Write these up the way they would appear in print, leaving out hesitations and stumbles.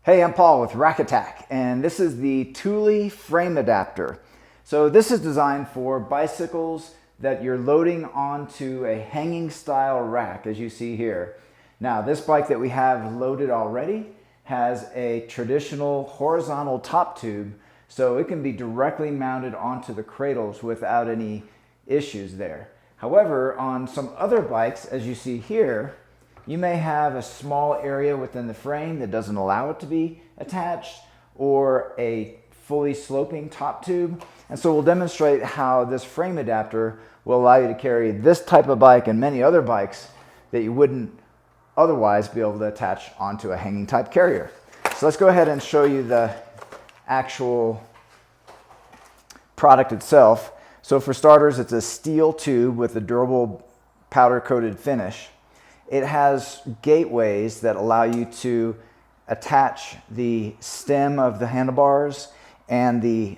Hey, I'm Paul with Rack Attack, and this is the Thule frame adapter. So this is designed for bicycles that you're loading onto a hanging style rack, as you see here. Now, this bike that we have loaded already has a traditional horizontal top tube, so it can be directly mounted onto the cradles without any issues there. However, on some other bikes, as you see here, you may have a small area within the frame that doesn't allow it to be attached, or a fully sloping top tube. And so we'll demonstrate how this frame adapter will allow you to carry this type of bike and many other bikes that you wouldn't otherwise be able to attach onto a hanging type carrier. So let's go ahead and show you the actual product itself. So for starters, it's a steel tube with a durable powder coated finish. It has gateways that allow you to attach the stem of the handlebars and the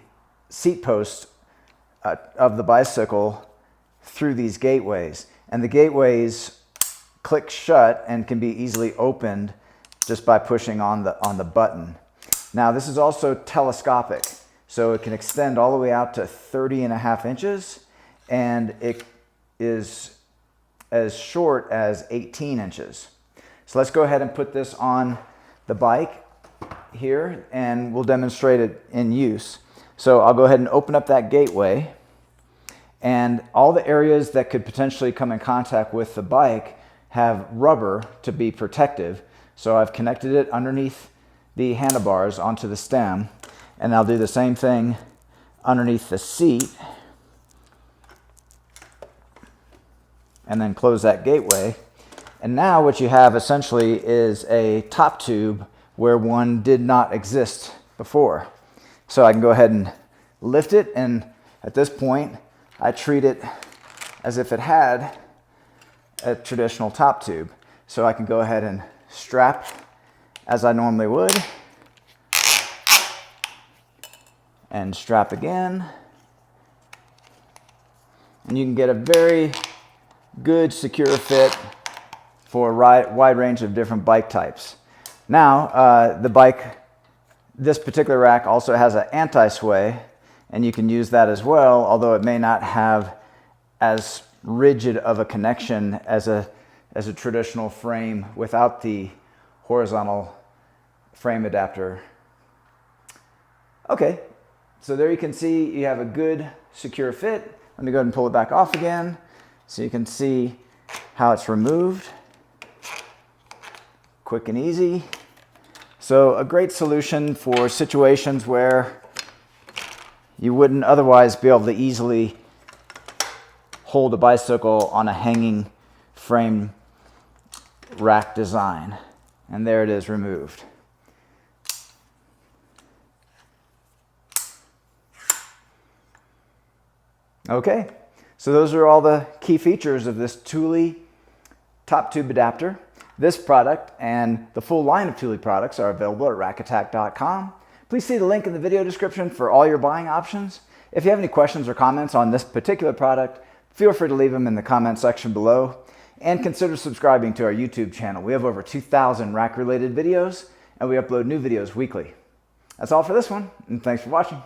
seat post of the bicycle through these gateways. And the gateways click shut and can be easily opened just by pushing on the button. Now, this is also telescopic, so it can extend all the way out to 30.5 inches, and it is as short as 18 inches. So let's go ahead and put this on the bike here and we'll demonstrate it in use. So I'll go ahead and open up that gateway, and all the areas that could potentially come in contact with the bike have rubber to be protective. So I've connected it underneath the handlebars onto the stem, and I'll do the same thing underneath the seat, and then close that gateway. And now what you have essentially is a top tube where one did not exist before. So I can go ahead and lift it, and at this point I treat it as if it had a traditional top tube. So I can go ahead and strap as I normally would, and strap again, and you can get a very good secure fit for a wide range of different bike types. Now, this particular rack also has an anti-sway, and you can use that as well, although it may not have as rigid of a connection as a traditional frame without the horizontal frame adapter. Okay, so there you can see you have a good secure fit. Let me go ahead and pull it back off again, so you can see how it's removed. Quick and easy. So a great solution for situations where you wouldn't otherwise be able to easily hold a bicycle on a hanging frame rack design. And there it is, removed. Okay. So those are all the key features of this Thule top tube adapter. This product and the full line of Thule products are available at rackattack.com. Please see the link in the video description for all your buying options. If you have any questions or comments on this particular product, feel free to leave them in the comment section below, and consider subscribing to our YouTube channel. We have over 2,000 rack related videos, and we upload new videos weekly. That's all for this one, and thanks for watching.